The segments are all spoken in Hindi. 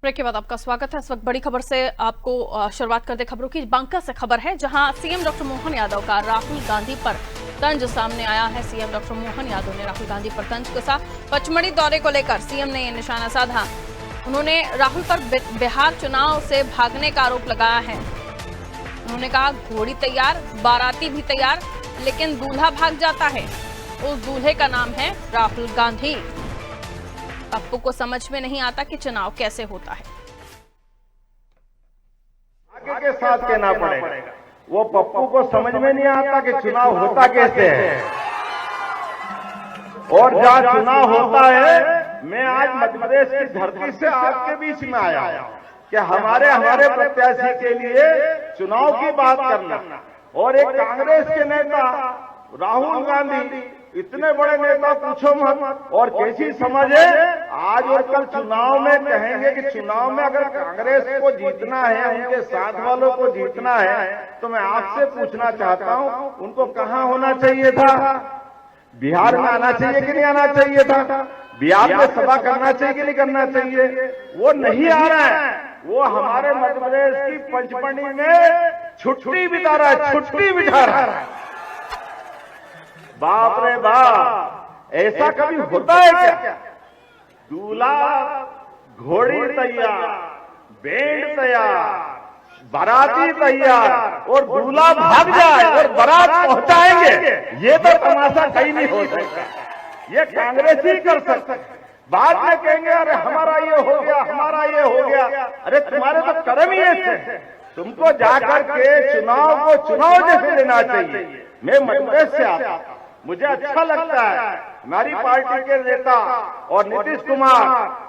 ब्रेक के बाद आपका स्वागत है। इस वक्त बड़ी खबर से आपको शुरुआत करते खबरों की। बांका से खबर है, जहां सीएम डॉक्टर मोहन यादव का राहुल गांधी पर तंज सामने आया है। सीएम डॉक्टर मोहन यादव ने राहुल गांधी पर तंज कसा। पचमढ़ी दौरे को लेकर सीएम ने निशाना साधा। उन्होंने राहुल पर बिहार चुनाव से भागने का आरोप लगाया है। उन्होंने कहा, घोड़ी तैयार, बाराती भी तैयार, लेकिन दूल्हा भाग जाता है। उस दूल्हे का नाम है राहुल गांधी। पप्पू को समझ में नहीं आता कि चुनाव कैसे होता है। आगे के साथ कहना पड़ेगा, वो पप्पू को समझ में नहीं आता कि चुनाव होता कैसे है। और जहाँ चुनाव होता है, मैं आज मध्य प्रदेश की धरती से आपके बीच में आया कि हमारे प्रत्याशी के लिए चुनाव की बात करना। और एक कांग्रेस के नेता राहुल गांधी, इतने बड़े नेता पूछो मत, और कैसी समझ है। आज और कल चुनाव में कहेंगे कि चुनाव में अगर कांग्रेस को जीतना है, उनके साथ वालों को जीतना है, तो मैं आपसे पूछना चाहता हूं, उनको कहां होना चाहिए था? बिहार में आना चाहिए कि नहीं आना चाहिए था? बिहार में सभा करना चाहिए कि नहीं करना चाहिए? वो नहीं आ रहा है। वो हमारे मध्य प्रदेश की पंचमढ़ी में छुट्टी बिता रहा है, छुट्टी बिता रहा है। बाप रे बाप, ऐसा कभी होता है क्या? दूल्हा घोड़ी तैयार, बैंड तैयार, बाराती तैयार, और दूल्हा भाग जाए और बारात पहुंचाएंगे, ये तो तमाशा कहीं नहीं हो सकता। ये कांग्रेस ही कर सकता। बाद में कहेंगे, अरे हमारा ये हो गया, हमारा ये हो गया। अरे तुम्हारे तो कर्म ही ऐसे। तुमको जाकर के चुनाव को चुनाव जैसे लेना चाहिए। मैं मध्य प्रदेश से आता, मुझे अच्छा लगता है हमारी पार्टी के नेता और नीतीश कुमार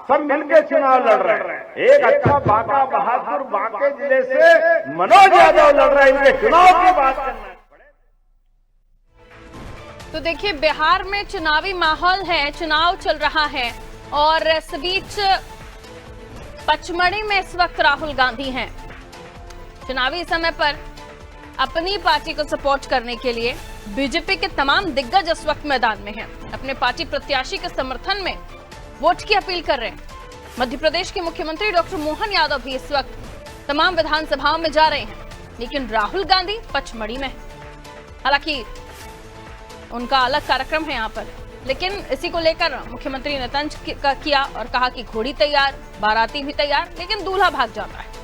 सब मिलकर चुनाव लड़ रहे हैं। एक अच्छा बांका बहादुर बांके जिले से मनोज यादव लड़ रहे हैं। इनके चुनाव की बात करना है। तो देखिए, बिहार में चुनावी माहौल है, चुनाव चल रहा है, और इस बीच पचमढ़ी में इस वक्त राहुल गांधी हैं। चुनावी समय पर अपनी पार्टी को सपोर्ट करने के लिए बीजेपी के तमाम दिग्गज इस वक्त मैदान में हैं। अपने पार्टी प्रत्याशी के समर्थन में वोट की अपील कर रहे हैं। मध्य प्रदेश के मुख्यमंत्री डॉक्टर मोहन यादव भी इस वक्त तमाम विधानसभाओं में जा रहे हैं, लेकिन राहुल गांधी पचमढ़ी में। हालांकि उनका अलग कार्यक्रम है यहाँ पर, लेकिन इसी को लेकर मुख्यमंत्री ने तंज किया और कहा कि घोड़ी तैयार, बाराती भी तैयार, लेकिन दूल्हा भाग जाता है।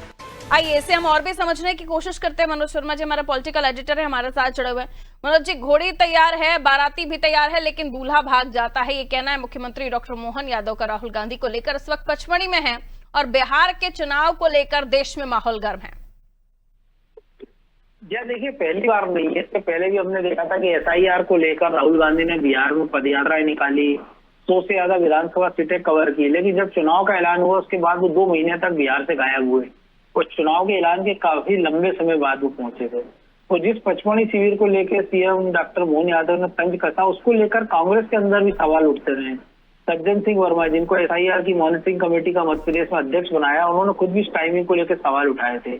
आइए इसे हम और भी समझने की कोशिश करते हैं। मनोज शर्मा जी हमारा पॉलिटिकल एडिटर है, हमारे साथ जुड़े हुए हैं। मनोज जी, घोड़ी तैयार है, बाराती भी तैयार है, लेकिन दूल्हा भाग जाता है, ये कहना है मुख्यमंत्री डॉक्टर मोहन यादव का राहुल गांधी को लेकर। इस वक्त पचमढ़ी में है और बिहार के चुनाव को लेकर देश में माहौल गर्म है। देखिए, पहली बार नहीं है, इससे पहले भी हमने देखा था कि एसआईआर को लेकर राहुल गांधी ने बिहार में पदयात्राएं निकाली, 100 से ज्यादा विधानसभा सीटें कवर की, लेकिन जब चुनाव का ऐलान हुआ उसके बाद वो 2 महीने तक बिहार से गायब हुए। और चुनाव के ऐलान के काफी लंबे समय बाद वो पहुंचे थे। तो जिस पचमढ़ी शिविर को लेकर सीएम डॉक्टर मोहन यादव ने तंज कसा, उसको लेकर कांग्रेस के अंदर भी सवाल उठते रहे। सज्जन सिंह वर्मा, जिनको एसआईआर की मॉनिटरिंग कमेटी का मध्य प्रदेश में अध्यक्ष बनाया, उन्होंने खुद भी इस टाइमिंग को लेकर सवाल उठाए थे,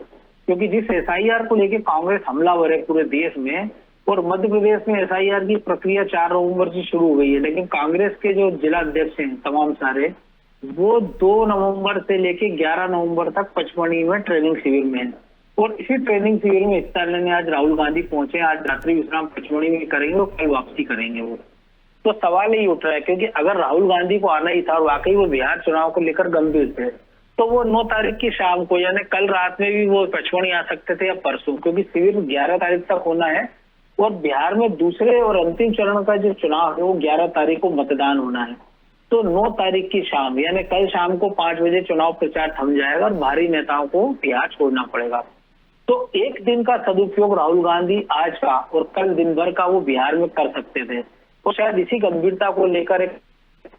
क्योंकि जिस एसआईआर को लेकर कांग्रेस हमलावर है पूरे देश में, और मध्य प्रदेश में एसआईआर की प्रक्रिया 4 नवंबर से शुरू हो गई है, लेकिन कांग्रेस के जो जिला अध्यक्ष हैं तमाम सारे, वो 2 नवंबर से लेके 11 नवंबर तक पचमढ़ी में ट्रेनिंग शिविर में है। और इसी ट्रेनिंग शिविर में हिस्सा लेने आज राहुल गांधी पहुंचे। आज रात्रि विश्राम पचमढ़ी में करेंगे और कल वापसी करेंगे वो। तो सवाल यही उठ रहा है, क्योंकि अगर राहुल गांधी को आना ही था और वाकई वो बिहार चुनाव को लेकर गंभीर थे, तो वो 9 तारीख की शाम को, यानी कल रात में भी वो पचमढ़ी आ सकते थे या परसों, क्योंकि शिविर 11 तारीख तक होना है। और बिहार में दूसरे और अंतिम चरण का जो चुनाव है वो 11 तारीख को मतदान होना है। तो 9 तारीख की शाम, यानी कल शाम को 5 बजे चुनाव प्रचार थम जाएगा और भारी नेताओं को बिहार छोड़ना पड़ेगा। तो एक दिन का सदुपयोग राहुल गांधी आज का और कल दिन भर का वो बिहार में कर सकते थे। तो शायद इसी गंभीरता को लेकर एक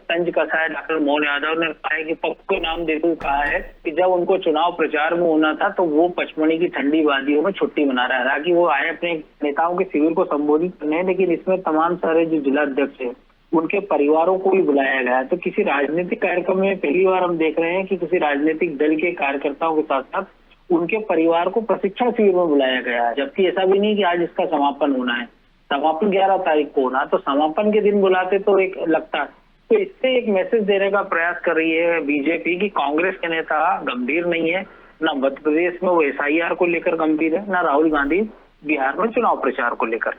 तंज कसा है डॉक्टर मोहन यादव ने। कहा है कि पप्पू को नाम देते हुए कहा है कि जब उनको चुनाव प्रचार में होना था तो वो पचमढ़ी की ठंडी वादियों में छुट्टी मना रहा था कि वो आए अपने नेताओं के शिविर को संबोधित करने, लेकिन इसमें तमाम सारे जो जिला अध्यक्ष है उनके परिवारों को भी बुलाया गया। तो किसी राजनीतिक कार्यक्रम में पहली बार हम देख रहे हैं कि किसी राजनीतिक दल के कार्यकर्ताओं के साथ साथ उनके परिवार को प्रशिक्षण शिविर में बुलाया गया है, जबकि ऐसा भी नहीं कि आज इसका समापन होना है। समापन 11 तारीख को होना, तो समापन के दिन बुलाते तो एक लगता, तो इससे एक मैसेज देने का प्रयास कर रही है बीजेपी कि कांग्रेस के नेता गंभीर नहीं है, ना मध्य प्रदेश में वो एसआईआर को लेकर गंभीर है, ना राहुल गांधी बिहार में चुनाव प्रचार को लेकर।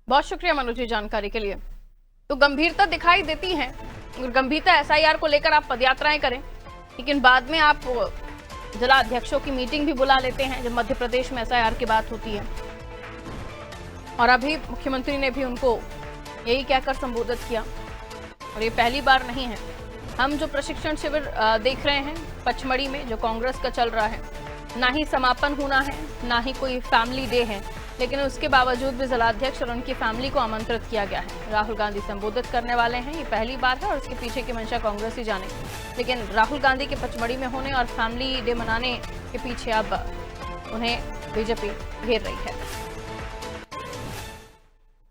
बहुत शुक्रिया मनोज जी जानकारी के लिए। तो गंभीरता दिखाई देती है, और गंभीरता एसआईआर को लेकर आप पदयात्राएं करें, लेकिन बाद में आप जिला अध्यक्षों की मीटिंग भी बुला लेते हैं जब मध्य प्रदेश में एसआईआर की बात होती है। और अभी मुख्यमंत्री ने भी उनको यही कहकर संबोधित किया, और ये पहली बार नहीं है। हम जो प्रशिक्षण शिविर देख रहे हैं पचमढ़ी में जो कांग्रेस का चल रहा है, ना ही समापन होना है, ना ही कोई फैमिली डे है, लेकिन उसके बावजूद भी जिलाध्यक्ष और उनकी फैमिली को आमंत्रित किया गया है। राहुल गांधी संबोधित करने वाले हैं, ये पहली बार है और इसके पीछे की मंशा कांग्रेस ही जाने, लेकिन राहुल गांधी के पचमढ़ी में होने और फैमिली डे मनाने के पीछे अब उन्हें बीजेपी घेर रही है।